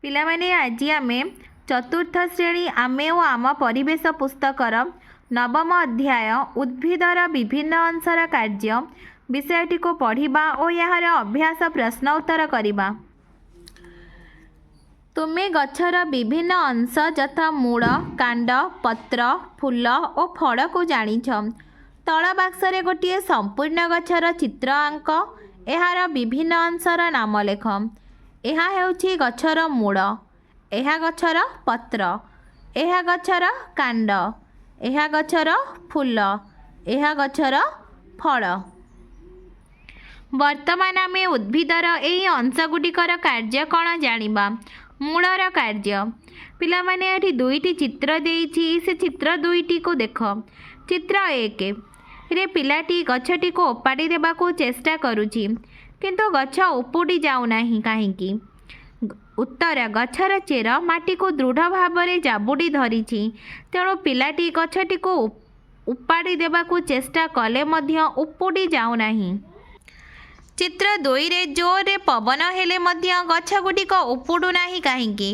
ପିଲାମାନେ ଆଜି ଆମେ ଚତୁର୍ଥ ଶ୍ରେଣୀ ଆମେ ଓ ଆମ ପରିବେଶ ପୁସ୍ତକର ନବମ ଅଧ୍ୟାୟ ଉଦ୍ଭିଦର ବିଭିନ୍ନ ଅଂଶର କାର୍ଯ୍ୟ ବିଷୟଟିକୁ ପଢ଼ିବା ଓ ଏହାର ଅଭ୍ୟାସ ପ୍ରଶ୍ନ ଉତ୍ତର କରିବା। ତୁମେ ଗଛର ବିଭିନ୍ନ ଅଂଶ ଯଥା ମୂଳ, କାଣ୍ଡ, ପତ୍ର, ଫୁଲ ଓ ଫଳକୁ ଜାଣିଛ। ତଳ ବାକ୍ସରେ ଗୋଟିଏ ସମ୍ପୂର୍ଣ୍ଣ ଗଛର ଚିତ୍ର ଆଙ୍କ। ଏହାର ବିଭିନ୍ନ ଅଂଶର ନାମ ଲେଖ। ଏହା ହେଉଛି ଗଛର ମୂଳ, ଏହା ଗଛର ପତ୍ର, ଏହା ଗଛର କାଣ୍ଡ, ଏହା ଗଛର ଫୁଲ, ଏହା ଗଛର ଫଳ। ବର୍ତ୍ତମାନ ଆମେ ଉଦ୍ଭିଦର ଏହି ଅଂଶଗୁଡ଼ିକର କାର୍ଯ୍ୟ କ'ଣ ଜାଣିବା। ମୂଳର କାର୍ଯ୍ୟ। ପିଲାମାନେ ଏଠି ଦୁଇଟି ଚିତ୍ର ଦେଇଛି, ସେ ଚିତ୍ର ଦୁଇଟିକୁ ଦେଖ। ଚିତ୍ର 1 ରେ ପିଲାଟି ଗଛଟିକୁ ଓପାଡ଼ି ଦେବାକୁ ଚେଷ୍ଟା କରୁଛି, କିନ୍ତୁ ଗଛ ଉପୁଡ଼ି ଯାଉନାହିଁ କାହିଁକି? ଉତ୍ତର, ଗଛର ଚେର ମାଟିକୁ ଦୃଢ଼ ଭାବରେ ଜାବୁଡ଼ି ଧରିଛି, ତେଣୁ ପିଲାଟି ଗଛଟିକୁ ଉପାଡ଼ି ଦେବାକୁ ଚେଷ୍ଟା କଲେ ମଧ୍ୟ ଉପୁଡ଼ି ଯାଉନାହିଁ। ଚିତ୍ର 2ରେ ଜୋରରେ ପବନ ହେଲେ ମଧ୍ୟ ଗଛଗୁଡ଼ିକ ଉପୁଡ଼ୁ ନାହିଁ କାହିଁକି?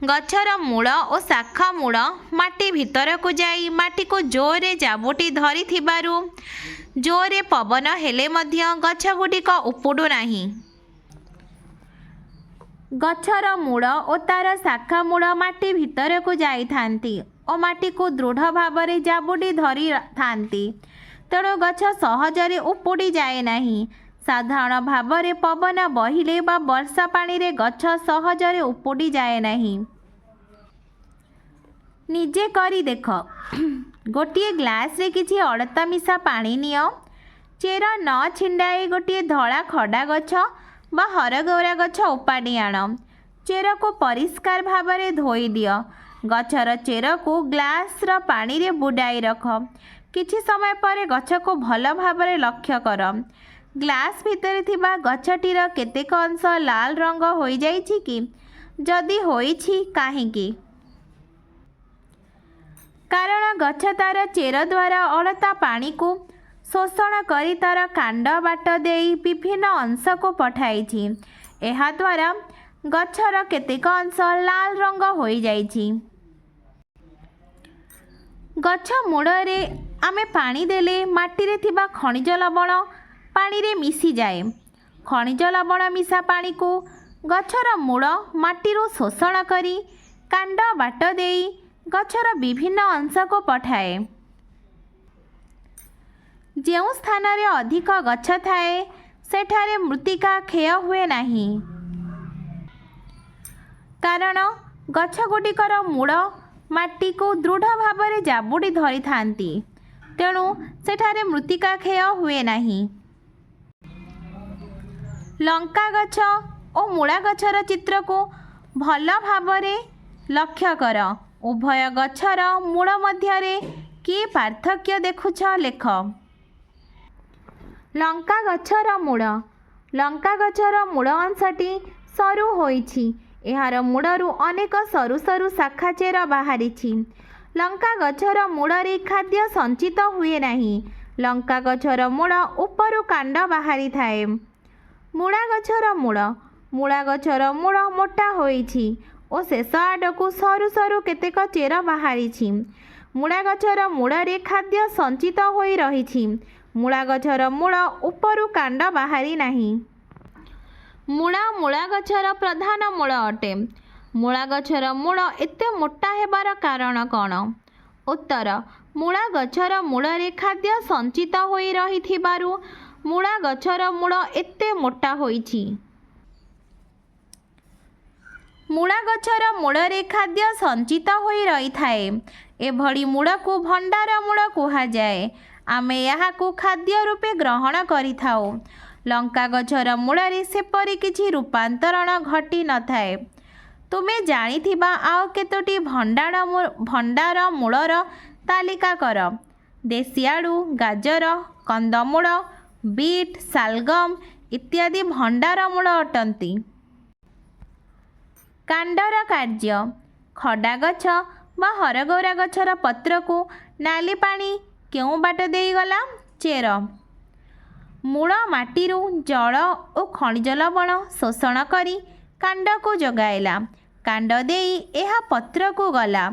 ଗଛର ମୂଳ ଓ ଶାଖା ମୂଳ ମାଟି ଭିତରକୁ ଯାଇ ମାଟିକୁ ଜୋରରେ ଜାବୁଡ଼ି ଧରିଥିବାରୁ ଜୋରରେ ପବନ ହେଲେ ମଧ୍ୟ ଗଛଗୁଡ଼ିକ ଉପୁଡ଼ୁ ନାହିଁ। ଗଛର ମୂଳ ଓ ତା'ର ଶାଖା ମୂଳ ମାଟି ଭିତରକୁ ଯାଇଥାନ୍ତି ଓ ମାଟିକୁ ଦୃଢ଼ ଭାବରେ ଜାବୁଡ଼ି ଧରିଥାନ୍ତି, ତେଣୁ ଗଛ ସହଜରେ ଉପୁଡ଼ି ଯାଏ ନାହିଁ। ସାଧାରଣ ଭାବରେ ପବନ ବହିଲେ ବା ବର୍ଷା ପାଣିରେ ଗଛ ସହଜରେ ଉପୁଡ଼ି ଯାଏ ନାହିଁ। ନିଜେ କରି ଦେଖ। ଗୋଟିଏ ଗ୍ଲାସରେ କିଛି ଅଳତା ମିଶା ପାଣି ନିଅ। ଚେର ନ ଛିଣ୍ଡାଇ ଗୋଟିଏ ଧଳା ଖଡ଼ା ଗଛ ବା ହରଗୌରା ଗଛ ଉପାଡ଼ି ଆଣ। ଚେରକୁ ପରିଷ୍କାର ଭାବରେ ଧୋଇ ଦିଅ। ଗଛର ଚେରକୁ ଗ୍ଲାସର ପାଣିରେ ବୁଡ଼ାଇ ରଖ। କିଛି ସମୟ ପରେ ଗଛକୁ ଭଲ ଭାବରେ ଲକ୍ଷ୍ୟ କର। ଗ୍ଲାସ୍ ଭିତରେ ଥିବା ଗଛଟିର କେତେକ ଅଂଶ ଲାଲ ରଙ୍ଗ ହୋଇଯାଇଛି କି? ଯଦି ହୋଇଛି, କାହିଁକି? କାରଣ ଗଛ ତା'ର ଚେର ଦ୍ୱାରା ଅଳତା ପାଣିକୁ ଶୋଷଣ କରି ତା'ର କାଣ୍ଡ ବାଟ ଦେଇ ବିଭିନ୍ନ ଅଂଶକୁ ପଠାଇଛି। ଏହାଦ୍ୱାରା ଗଛର କେତେକ ଅଂଶ ଲାଲ ରଙ୍ଗ ହୋଇଯାଇଛି। ଗଛ ମୂଳରେ ଆମେ ପାଣି ଦେଲେ ମାଟିରେ ଥିବା ଖଣିଜ ଲବଣ ପାଣିରେ ମିଶିଯାଏ। ଖଣିଜ ଲବଣ ମିଶା ପାଣିକୁ ଗଛର ମୂଳ ମାଟିରୁ ଶୋଷଣ କରି କାଣ୍ଡ ବାଟ ଦେଇ ଗଛର ବିଭିନ୍ନ ଅଂଶକୁ ପଠାଏ। ଯେଉଁ ସ୍ଥାନରେ ଅଧିକ ଗଛ ଥାଏ, ସେଠାରେ ମୃତ୍ତିକା କ୍ଷୟ ହୁଏ ନାହିଁ, କାରଣ ଗଛଗୁଡ଼ିକର ମୂଳ ମାଟିକୁ ଦୃଢ଼ ଭାବରେ ଜାବୁଡ଼ି ଧରିଥାନ୍ତି, ତେଣୁ ସେଠାରେ ମୃତ୍ତିକା କ୍ଷୟ ହୁଏ ନାହିଁ। ଲଙ୍କା ଗଛ ଓ ମୂଳା ଗଛର ଚିତ୍ରକୁ ଭଲ ଭାବରେ ଲକ୍ଷ୍ୟ କର। ଉଭୟ ଗଛର ମୂଳ ମଧ୍ୟରେ କି ପାର୍ଥକ୍ୟ ଦେଖୁଛ ଲେଖ। ଲଙ୍କା ଗଛର ମୂଳ। ଲଙ୍କା ଗଛର ମୂଳ ଅଂଶଟି ସରୁ ହୋଇଛି। ଏହାର ମୂଳରୁ ଅନେକ ସରୁ ସରୁ ଶାଖା ଚେର ବାହାରିଛି। ଲଙ୍କା ଗଛର ମୂଳରେ ଖାଦ୍ୟ ସଞ୍ଚିତ ହୁଏ ନାହିଁ। ଲଙ୍କା ଗଛର ମୂଳ ଉପରୁ କାଣ୍ଡ ବାହାରିଥାଏ। ମୂଳା ଗଛର ମୂଳ। ମୂଳା ଗଛର ମୂଳ ମୋଟା ହୋଇଛି ଓ ଶେଷ ଆଡ଼କୁ ସରୁ ସରୁ କେତେକ ଚେର ବାହାରିଛି। ମୂଳା ଗଛର ମୂଳରେ ଖାଦ୍ୟ ସଞ୍ଚିତ ହୋଇ ରହିଛି। ମୂଳା ଗଛର ମୂଳ ଉପରୁ କାଣ୍ଡ ବାହାରି ନାହିଁ। ମୂଳା ଗଛର ପ୍ରଧାନ ମୂଳ ଅଟେ। ମୂଳା ଗଛର ମୂଳ ଏତେ ମୋଟା ହେବାର କାରଣ କ'ଣ? ଉତ୍ତର, ମୂଳା ଗଛର ମୂଳରେ ଖାଦ୍ୟ ସଞ୍ଚିତ ହୋଇ ରହିଥିବାରୁ ମୂଳା ଗଛର ମୂଳ ଏତେ ମୋଟା ହୋଇଛି। ମୂଳା ଗଛର ମୂଳରେ ଖାଦ୍ୟ ସଞ୍ଚିତ ହୋଇ ରହିଥାଏ। ଏଭଳି ମୂଳକୁ ଭଣ୍ଡାର ମୂଳ କୁହାଯାଏ। ଆମେ ଏହାକୁ ଖାଦ୍ୟ ରୂପେ ଗ୍ରହଣ କରିଥାଉ। ଲଙ୍କା ଗଛର ମୂଳରେ ସେପରି କିଛି ରୂପାନ୍ତରଣ ଘଟି ନଥାଏ। ତୁମେ ଜାଣିଥିବା ଆଉ କେତୋଟି ଭଣ୍ଡାର ମୂଳର ତାଲିକା କର। ଦେଶୀ ଆଳୁ, ଗାଜର, କନ୍ଦମୂଳ, ବିଟ୍, ଶାଲଗମ୍ ଇତ୍ୟାଦି ଭଣ୍ଡାର ମୂଳ ଅଟନ୍ତି। କାଣ୍ଡର କାର୍ଯ୍ୟ। ଖଡ଼ା ଗଛ ବା ହରଗୌରା ଗଛର ପତ୍ରକୁ ନାଲି ପାଣି କେଉଁ ବାଟ ଦେଇଗଲା? ଚେର। ମୂଳ ମାଟିରୁ ଜଳ ଓ ଖଣିଜ ଲବଣ ଶୋଷଣ କରି କାଣ୍ଡକୁ ଯୋଗାଇଲା। କାଣ୍ଡ ଦେଇ ଏହା ପତ୍ରକୁ ଗଲା।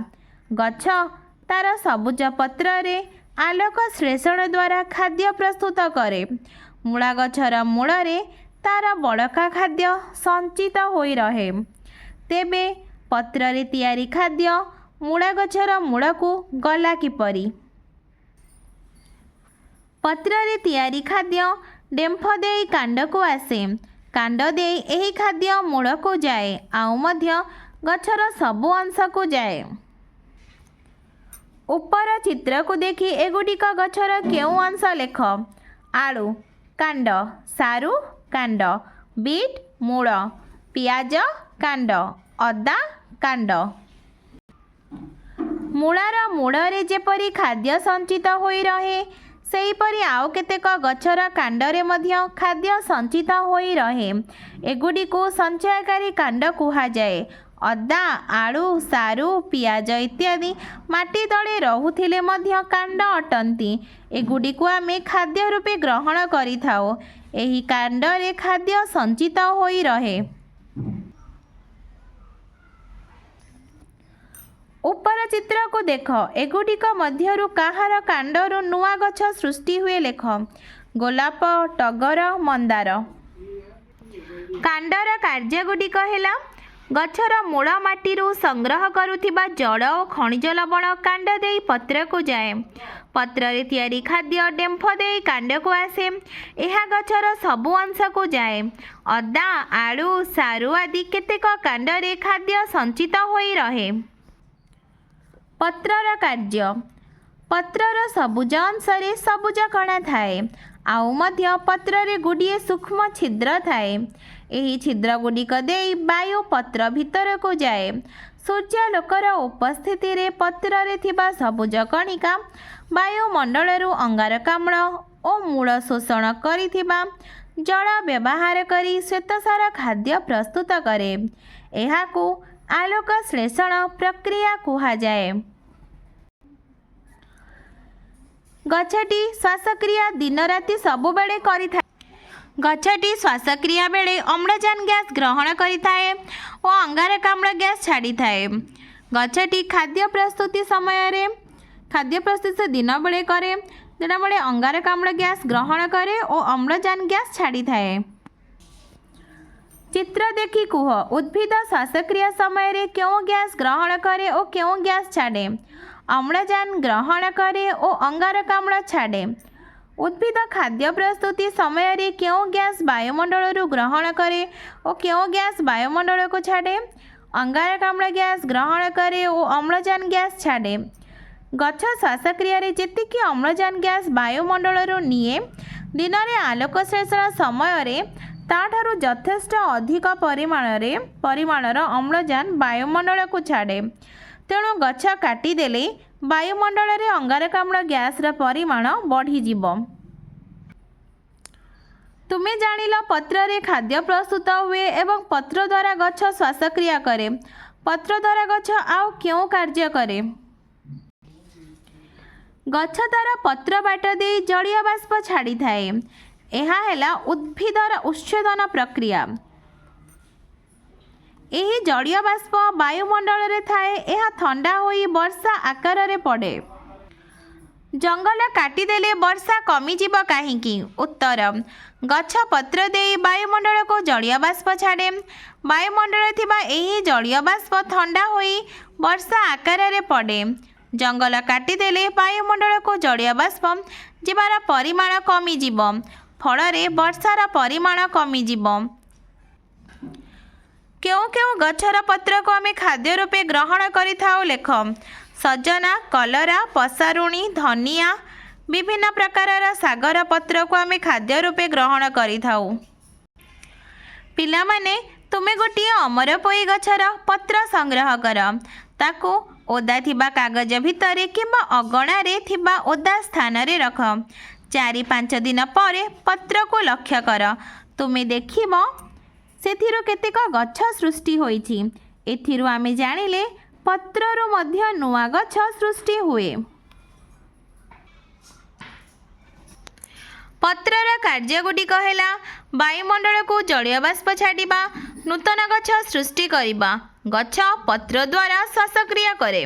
ଗଛ ତାର ସବୁଜ ପତ୍ରରେ ଆଲୋକ ଶ୍ଳେଷଣ ଦ୍ୱାରା ଖାଦ୍ୟ ପ୍ରସ୍ତୁତ କରେ। ମୂଳା ଗଛର ମୂଳରେ ତାର ବଳକା ଖାଦ୍ୟ ସଞ୍ଚିତ ହୋଇ ରହେ। ତେବେ ପତ୍ରରେ ତିଆରି ଖାଦ୍ୟ ମୂଳା ଗଛର ମୂଳକୁ ଗଲା କିପରି? ପତ୍ରରେ ତିଆରି ଖାଦ୍ୟ ଡେମ୍ଫ ଦେଇ କାଣ୍ଡକୁ ଆସେ। କାଣ୍ଡ ଦେଇ ଏହି ଖାଦ୍ୟ ମୂଳକୁ ଯାଏ, ଆଉ ମଧ୍ୟ ଗଛର ସବୁ ଅଂଶକୁ ଯାଏ। ଉପର ଚିତ୍ରକୁ ଦେଖି ଏଗୁଡ଼ିକ ଗଛର କେଉଁ ଅଂଶ ଲେଖ? ଆଳୁ କାଣ୍ଡ, ସାରୁ କାଣ୍ଡ, ବିଟ୍ ମୂଳ, ପିଆଜ କାଣ୍ଡ, ଅଦା କାଣ୍ଡ। ମୂଳାର ମୂଳରେ ଯେପରି ଖାଦ୍ୟ ସଞ୍ଚିତ ହୋଇ ରହେ, ସେହିପରି ଆଉ କେତେକ ଗଛର କାଣ୍ଡରେ ମଧ୍ୟ ଖାଦ୍ୟ ସଞ୍ଚିତ ହୋଇ ରହେ। ଏଗୁଡ଼ିକୁ ସଞ୍ଚୟକାରୀ କାଣ୍ଡ କୁହାଯାଏ। ଅଦା, ଆଳୁ, ସାରୁ, ପିଆଜ ଇତ୍ୟାଦି ମାଟି ତଳେ ରହୁଥିଲେ ମଧ୍ୟ କାଣ୍ଡ ଅଟନ୍ତି। ଏଗୁଡ଼ିକୁ ଆମେ ଖାଦ୍ୟ ରୂପେ ଗ୍ରହଣ କରିଥାଉ। ଏହି କାଣ୍ଡରେ ଖାଦ୍ୟ ସଞ୍ଚିତ ହୋଇ ରହେ। ଉପର ଚିତ୍ରକୁ ଦେଖ। ଏଗୁଡ଼ିକ ମଧ୍ୟରୁ କାହାର କାଣ୍ଡରୁ ନୂଆ ଗଛ ସୃଷ୍ଟି ହୁଏ ଲେଖ? ଗୋଲାପ, ଟଗର, ମନ୍ଦାର। କାଣ୍ଡର କାର୍ଯ୍ୟଗୁଡ଼ିକ ହେଲା ଗଛର ମୂଳ ମାଟିରୁ ସଂଗ୍ରହ କରୁଥିବା ଜଳ ଓ ଖଣିଜ ଲବଣ କାଣ୍ଡ ଦେଇ ପତ୍ରକୁ ଯାଏ। ପତ୍ରରେ ତିଆରି ଖାଦ୍ୟ ଡେମ୍ଫ ଦେଇ କାଣ୍ଡକୁ ଆସେ। ଏହା ଗଛର ସବୁ ଅଂଶକୁ ଯାଏ। ଅଦା, ଆଳୁ, ସାରୁ ଆଦି କେତେକ କାଣ୍ଡରେ ଖାଦ୍ୟ ସଞ୍ଚିତ ହୋଇ ରହେ। ପତ୍ରର କାର୍ଯ୍ୟ। ପତ୍ରର ସବୁଜ ଅଂଶରେ ସବୁଜ କଣା ଥାଏ, ଆଉ ମଧ୍ୟ ପତ୍ରରେ ଗୁଡ଼ିଏ ସୂକ୍ଷ୍ମ ଛିଦ୍ର ଥାଏ। ଏହି ଛିଦ୍ରଗୁଡ଼ିକ ଦେଇ ବାୟୁ ପତ୍ର ଭିତରକୁ ଯାଏ। ସୂର୍ଯ୍ୟାଲୋକର ଉପସ୍ଥିତିରେ ପତ୍ରରେ ଥିବା ସବୁଜ କଣିକା ବାୟୁମଣ୍ଡଳରୁ ଅଙ୍ଗାରକାମ୍ଳ ଓ ମୂଳ ଶୋଷଣ କରିଥିବା ଜଳ ବ୍ୟବହାର କରି ଶ୍ୱେତସାର ଖାଦ୍ୟ ପ୍ରସ୍ତୁତ କରେ। ଏହାକୁ ଆଲୋକ ଶ୍ଳେଷଣ ପ୍ରକ୍ରିୟା କୁହାଯାଏ। ଗଛଟି ଶ୍ୱାସକ୍ରିୟା ଦିନରାତି ସବୁବେଳେ କରିଥାଏ। ଗଛଟି ଶ୍ୱାସକ୍ରିୟା ବେଳେ ଅମ୍ଳଜାନ ଗ୍ୟାସ୍ ଗ୍ରହଣ କରିଥାଏ ଓ ଅଙ୍ଗାରକାମ୍ଳ ଗ୍ୟାସ୍ ଛାଡ଼ିଥାଏ। ଗଛଟି ଖାଦ୍ୟ ପ୍ରସ୍ତୁତି ଦିନବେଳେ କରେ, ଦିନବେଳେ ଅଙ୍ଗାରକାମ୍ଳ ଗ୍ୟାସ୍ ଗ୍ରହଣ କରେ ଓ ଅମ୍ଳଜାନ ଗ୍ୟାସ୍ ଛାଡ଼ିଥାଏ। ଚିତ୍ର ଦେଖି କୁହ, ଉଦ୍ଭିଦ ଶ୍ୱାସକ୍ରିୟା ସମୟରେ କେଉଁ ଗ୍ୟାସ୍ ଗ୍ରହଣ କରେ ଓ କେଉଁ ଗ୍ୟାସ୍ ଛାଡ଼େ? ଅମ୍ଳଜାନ ଗ୍ରହଣ କରେ ଓ ଅଙ୍ଗାରକାମ୍ଳ ଛାଡ଼େ। ଉଦ୍ଭିଦ ଖାଦ୍ୟ ପ୍ରସ୍ତୁତି ସମୟରେ କେଉଁ ଗ୍ୟାସ୍ ବାୟୁମଣ୍ଡଳରୁ ଗ୍ରହଣ କରେ ଓ କେଉଁ ଗ୍ୟାସ୍ ବାୟୁମଣ୍ଡଳକୁ ଛାଡ଼େ? ଅଙ୍ଗାରକାମ୍ଳ ଗ୍ୟାସ୍ ଗ୍ରହଣ କରେ ଓ ଅମ୍ଳଜାନ ଗ୍ୟାସ୍ ଛାଡ଼େ। ଗଛ ଶ୍ୱାସକ୍ରିୟାରେ ଯେତିକି ଅମ୍ଳଜାନ ଗ୍ୟାସ୍ ବାୟୁମଣ୍ଡଳରୁ ନିଏ, ଦିନରେ ଆଲୋକ ଶ୍ଳେଷଣ ସମୟରେ ତାଠାରୁ ଯଥେଷ୍ଟ ଅଧିକ ପରିମାଣର ଅମ୍ଳଜାନ ବାୟୁମଣ୍ଡଳକୁ ଛାଡ଼େ। ତେଣୁ ଗଛ କାଟିଦେଲେ ବାୟୁମଣ୍ଡଳରେ ଅଙ୍ଗାରକାମ୍ଳ ଗ୍ୟାସ୍ର ପରିମାଣ ବଢ଼ିଯିବ। ତୁମେ ଜାଣିଲ ପତ୍ରରେ ଖାଦ୍ୟ ପ୍ରସ୍ତୁତ ହୁଏ ଏବଂ ପତ୍ର ଦ୍ୱାରା ଗଛ ଶ୍ୱାସକ୍ରିୟା କରେ। ପତ୍ର ଦ୍ୱାରା ଗଛ ଆଉ କେଉଁ କାର୍ଯ୍ୟ କରେ? ଗଛ ତାର ପତ୍ର ବାଟ ଦେଇ ଜଳୀୟ ବାଷ୍ପ ଛାଡ଼ିଥାଏ। ଏହା ହେଲା ଉଦ୍ଭିଦର ଉଚ୍ଛେଦନ ପ୍ରକ୍ରିୟା। ଏହି ଜଳୀୟ ବାଷ୍ପ ବାୟୁମଣ୍ଡଳରେ ଥାଏ। ଏହା ଥଣ୍ଡା ହୋଇ ବର୍ଷା ଆକାରରେ ପଡ଼େ। ଜଙ୍ଗଲ କାଟିଦେଲେ ବର୍ଷା କମିଯିବ କାହିଁକି? ଉତ୍ତର, ଗଛ ପତ୍ର ଦେଇ ବାୟୁମଣ୍ଡଳକୁ ଜଳୀୟ ବାଷ୍ପ ଛାଡ଼େ। ବାୟୁମଣ୍ଡଳରେ ଥିବା ଏହି ଜଳୀୟ ବାଷ୍ପ ଥଣ୍ଡା ହୋଇ ବର୍ଷା ଆକାରରେ ପଡ଼େ। ଜଙ୍ଗଲ କାଟିଦେଲେ ବାୟୁମଣ୍ଡଳକୁ ଜଳୀୟ ବାଷ୍ପ ଯିବାର ପରିମାଣ କମିଯିବ, ଫଳରେ ବର୍ଷାର ପରିମାଣ କମିଯିବ। କେଉଁ କେଉଁ ଗଛର ପତ୍ରକୁ ଆମେ ଖାଦ୍ୟ ରୂପେ ଗ୍ରହଣ କରିଥାଉ ଲେଖ? ସଜନା, କଲରା, ପସାରୁଣୀ, ଧନିଆ, ବିଭିନ୍ନ ପ୍ରକାରର ଶାଗର ପତ୍ରକୁ ଆମେ ଖାଦ୍ୟ ରୂପେ ଗ୍ରହଣ କରିଥାଉ। ପିଲାମାନେ, ତୁମେ ଗୋଟିଏ ଅମରପୋଇ ଗଛର ପତ୍ର ସଂଗ୍ରହ କର। ତାକୁ ଓଦା ଥିବା କାଗଜ ଭିତରେ କିମ୍ବା ଅଗଣାରେ ଥିବା ଓଦା ସ୍ଥାନରେ ରଖ। 4-5 ଦିନ ପରେ ପତ୍ରକୁ ଲକ୍ଷ୍ୟ କର। ତୁମେ ଦେଖିବ ସେଥିରୁ କେତେକ ଗଛ ସୃଷ୍ଟି ହୋଇଛି। ଏଥିରୁ ଆମେ ଜାଣିଲେ ପତ୍ରରୁ ମଧ୍ୟ ନୂଆ ଗଛ ସୃଷ୍ଟି ହୁଏ। ପତ୍ରର କାର୍ଯ୍ୟଗୁଡ଼ିକ ହେଲା ବାୟୁମଣ୍ଡଳକୁ ଜଳୀୟ ବାଷ୍ପ ଛାଡ଼ିବା, ନୂତନ ଗଛ ସୃଷ୍ଟି କରିବା ଗଛ ପତ୍ର ଦ୍ୱାରା ଶ୍ୱାସକ୍ରିୟା କରେ।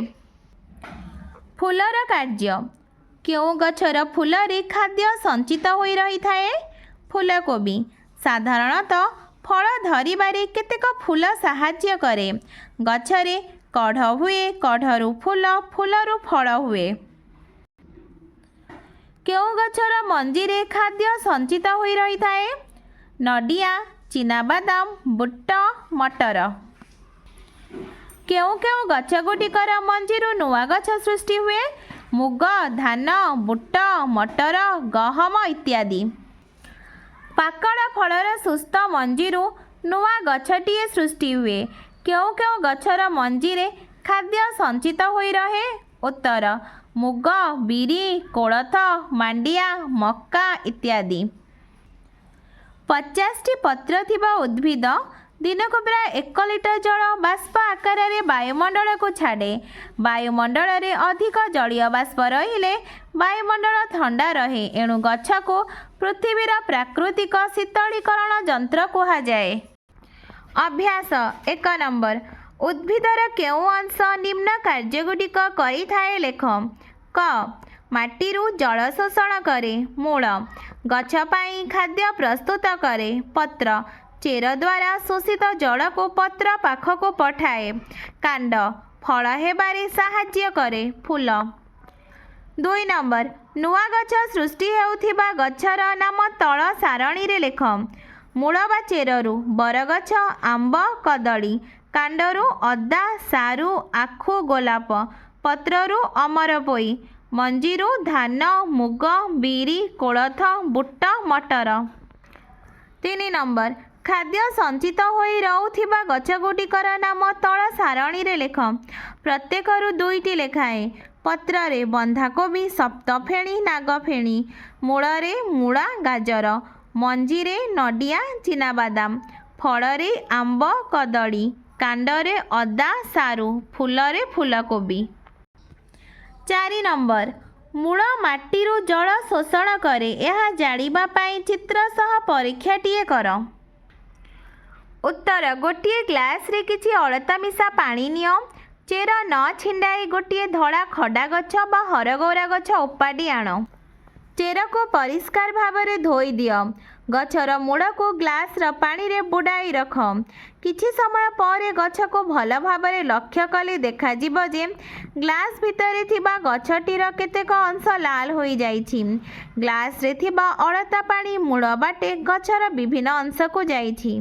ଫୁଲର କାର୍ଯ୍ୟ। କେଉଁ ଗଛର ଫୁଲରେ ଖାଦ୍ୟ ସଞ୍ଚିତ ହୋଇ ରହିଥାଏ? ଫୁଲକୋବି। ସାଧାରଣତଃ ଫଳ ଧରିବାରେ କେତେକ ଫୁଲ ସାହାଯ୍ୟ କରେ। ଗଛରେ କଢ଼ ହୁଏ, କଢ଼ରୁ ଫୁଲ, ଫୁଲରୁ ଫଳ ହୁଏ। କେଉଁ ଗଛର ମଞ୍ଜିରେ ଖାଦ୍ୟ ସଞ୍ଚିତ ହୋଇ ରହିଥାଏ? ନଡ଼ିଆ, ଚିନାବାଦାମ, ବୁଟ, ମଟର। କେଉଁ କେଉଁ ଗଛଗୁଡ଼ିକର ମଞ୍ଜିରୁ ନୂଆ ଗଛ ସୃଷ୍ଟି ହୁଏ? ମୁଗ, ଧାନ, ବୁଟ, ମଟର, ଗହମ ଇତ୍ୟାଦି। ପାକଳ ଫଳର ସୁସ୍ଥ ମଞ୍ଜିରୁ ନୂଆ ଗଛଟିଏ ସୃଷ୍ଟି ହୁଏ। କେଉଁ କେଉଁ ଗଛର ମଞ୍ଜିରେ ଖାଦ୍ୟ ସଞ୍ଚିତ ହୋଇ ରହେ? ଉତ୍ତର ମୁଗ, ବିରି, କୋଳଥ, ମାଣ୍ଡିଆ, ମକା ଇତ୍ୟାଦି। 50ଟି ପତ୍ର ଥିବା ଉଦ୍ଭିଦ ଦିନକୁ ପ୍ରାୟ 1 ଲିଟର ଜଳ ବାଷ୍ପ ଆକାରରେ ବାୟୁମଣ୍ଡଳକୁ ଛାଡ଼େ। ବାୟୁମଣ୍ଡଳରେ ଅଧିକ ଜଳୀୟ ବାଷ୍ପ ରହିଲେ ବାୟୁମଣ୍ଡଳ ଥଣ୍ଡା ରହେ। ଏଣୁ ଗଛକୁ ପୃଥିବୀର ପ୍ରାକୃତିକ ଶୀତଳୀକରଣ ଯନ୍ତ୍ର କୁହାଯାଏ। ଅଭ୍ୟାସ 1 ନମ୍ବର। ଉଦ୍ଭିଦର କେଉଁ ଅଂଶ ନିମ୍ନ କାର୍ଯ୍ୟଗୁଡ଼ିକ କରିଥାଏ ଲେଖ। କ. ମାଟିରୁ ଜଳ ଶୋଷଣ କରେ। ମୂଳ ଗଛ ପାଇଁ ଖାଦ୍ୟ ପ୍ରସ୍ତୁତ କରେ। ପତ୍ର ଚେର ଦ୍ୱାରା ଶୋଷିତ ଜଳକୁ ପତ୍ର ପାଖକୁ ପଠାଏ। କାଣ୍ଡ ଫଳ ହେବାରେ ସାହାଯ୍ୟ କରେ। ଫୁଲ। 2 ନମ୍ବର। ନୂଆ ଗଛ ସୃଷ୍ଟି ହେଉଥିବା ଗଛର ନାମ ତଳ ସାରଣୀରେ ଲେଖ। ମୂଳ ବା ଚେରରୁ ବରଗଛ, ଆମ୍ବ, କଦଳୀ। କାଣ୍ଡରୁ ଅଦା, ସାରୁ, ଆଖୁ, ଗୋଲାପ। ପତ୍ରରୁ ଅମରପୋଇ। ମଞ୍ଜିରୁ ଧାନ, ମୁଗ, ବିରି, କୋଳଥ, ବୁଟ, ମଟର। 3 ନମ୍ବର। ଖାଦ୍ୟ ସଞ୍ଚିତ ହୋଇ ରହୁଥିବା ଗଛଗୁଡ଼ିକର ନାମ ତଳ ସାରଣୀରେ ଲେଖ। ପ୍ରତ୍ୟେକରୁ 2ଟି ଲେଖାଏଁ। ପତ୍ରରେ ବନ୍ଧାକୋବି, ସପ୍ତଫେଣି, ନାଗଫେଣି। ମୂଳରେ ମୂଳା, ଗାଜର। ମଞ୍ଜିରେ ନଡ଼ିଆ, ଚିନାବାଦାମ। ଫଳରେ ଆମ୍ବ, କଦଳୀ। କାଣ୍ଡରେ ଅଦା, ସାରୁ। ଫୁଲରେ ଫୁଲକୋବି। 4 ନମ୍ବର। ମୂଳ ମାଟିରୁ ଜଳ ଶୋଷଣ କରେ। ଏହା ଜାଣିବା ପାଇଁ ଚିତ୍ର ସହ ପରୀକ୍ଷାଟିଏ କର। ଉତ୍ତର ଗୋଟିଏ ଗ୍ଲାସରେ କିଛି ଅଳତା ମିଶା ପାଣି ନିଅ। ଚେର ନ ଛିଣ୍ଡାଇ ଗୋଟିଏ ଧଳା ଖଡା ଗଛ ବା ହରଗୌରା ଗଛ ଉପାଡ଼ି ଆଣ। ଚେରକୁ ପରିଷ୍କାର ଭାବରେ ଧୋଇ ଦିଅ। ଗଛର ମୂଳକୁ ଗ୍ଲାସର ପାଣିରେ ବୁଡ଼ାଇ ରଖ। କିଛି ସମୟ ପରେ ଗଛକୁ ଭଲ ଭାବରେ ଲକ୍ଷ୍ୟ କଲେ ଦେଖାଯିବ ଯେ ଗ୍ଲାସ ଭିତରେ ଥିବା ଗଛଟିର କେତେକ ଅଂଶ ଲାଲ ହୋଇଯାଇଛି। ଗ୍ଲାସରେ ଥିବା ଅଳତା ପାଣି ମୂଳ ବାଟେ ଗଛର ବିଭିନ୍ନ ଅଂଶକୁ ଯାଇଛି।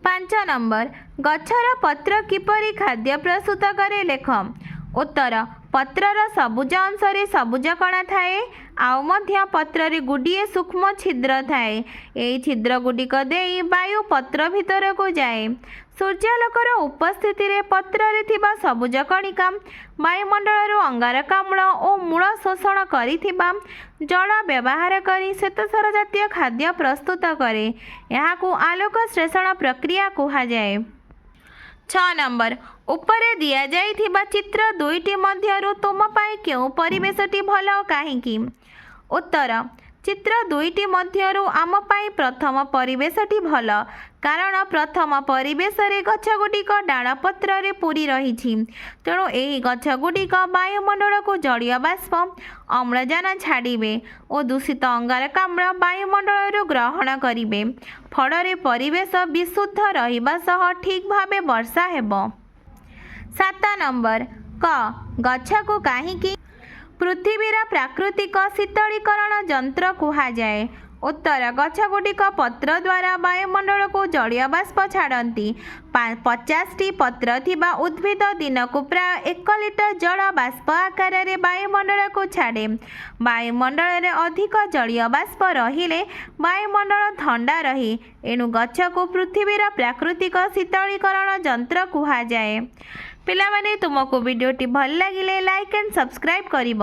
5 ନମ୍ବର। ଗଛର ପତ୍ର କିପରି ଖାଦ୍ୟ ପ୍ରସ୍ତୁତ କରେ ଲେଖ। ଉତ୍ତର ପତ୍ରର ସବୁଜ ଅଂଶରେ ସବୁଜ କଣା ଥାଏ। ଆଉ ମଧ୍ୟ ପତ୍ରରେ ଗୁଡ଼ିଏ ସୂକ୍ଷ୍ମ ଛିଦ୍ର ଥାଏ। ଏହି ଛିଦ୍ରଗୁଡ଼ିକ ଦେଇ ବାୟୁ ପତ୍ର ଭିତରକୁ ଯାଏ। ସୂର୍ଯ୍ୟାଲୋକର ଉପସ୍ଥିତିରେ ପତ୍ରରେ ଥିବା ସବୁଜ କଣିକା ବାୟୁମଣ୍ଡଳରୁ ଅଙ୍ଗାରକାମ୍ଳ ଓ ମୂଳ ଶୋଷଣ କରିଥିବା ଜଳ ବ୍ୟବହାର କରି ଶ୍ୱେତସାର ଜାତୀୟ ଖାଦ୍ୟ ପ୍ରସ୍ତୁତ କରେ। ଏହାକୁ ଆଲୋକ ଶ୍ଳେଷଣ ପ୍ରକ୍ରିୟା କୁହାଯାଏ। 6 ନମ୍ବର। ଉପରେ ଦିଆଯାଇଥିବା ଚିତ୍ର 2ଟି ମଧ୍ୟରୁ ତୁମ ପାଇଁ କେଉଁ ପରିବେଶଟି ଭଲ ଓ କାହିଁକି? ଉତ୍ତର ଚିତ୍ର 2ଟି ମଧ୍ୟରୁ ଆମ ପାଇଁ ପ୍ରଥମ ପରିବେଶଟି ଭଲ। କାରଣ ପ୍ରଥମ ପରିବେଶରେ ଗଛଗୁଡ଼ିକ ଡାଳପତ୍ରରେ ପୂରି ରହିଛି। ତେଣୁ ଏହି ଗଛଗୁଡ଼ିକ ବାୟୁମଣ୍ଡଳକୁ ଜଳୀୟ ବାଷ୍ପ, ଅମ୍ଳଜାନ ଛାଡ଼ିବେ ଓ ଦୂଷିତ ଅଙ୍ଗାରକାମ୍ଳ ବାୟୁମଣ୍ଡଳରୁ ଗ୍ରହଣ କରିବେ। ଫଳରେ ପରିବେଶ ବିଶୁଦ୍ଧ ରହିବା ସହ ଠିକ୍ ଭାବେ ବର୍ଷା ହେବ। 7 ନମ୍ବର। କ. ଗଛକୁ କାହିଁକି ପୃଥିବୀର ପ୍ରାକୃତିକ ଶୀତଳୀକରଣ ଯନ୍ତ୍ର କୁହାଯାଏ? ଉତ୍ତର ଗଛଗୁଡ଼ିକ ପତ୍ର ଦ୍ୱାରା ବାୟୁମଣ୍ଡଳକୁ ଜଳୀୟ ବାଷ୍ପ ଛାଡ଼ନ୍ତି। 50ଟି ପତ୍ର ଥିବା ଉଦ୍ଭିଦ ଦିନକୁ ପ୍ରାୟ 1 ଲିଟର ଜଳ ବାଷ୍ପ ଆକାରରେ ବାୟୁମଣ୍ଡଳକୁ ଛାଡ଼େ। ବାୟୁମଣ୍ଡଳରେ ଅଧିକ ଜଳୀୟ ବାଷ୍ପ ରହିଲେ ବାୟୁମଣ୍ଡଳ ଥଣ୍ଡା ରହେ। ଏଣୁ ଗଛକୁ ପୃଥିବୀର ପ୍ରାକୃତିକ ଶୀତଳୀକରଣ ଯନ୍ତ୍ର କୁହାଯାଏ। ପିଲାମାନେ ତୁମକୁ ଭିଡ଼ିଓଟି ଭଲ ଲାଗିଲେ ଲାଇକ୍ ଆଣ୍ଡ ସବସ୍କ୍ରାଇବ୍ କରିବ।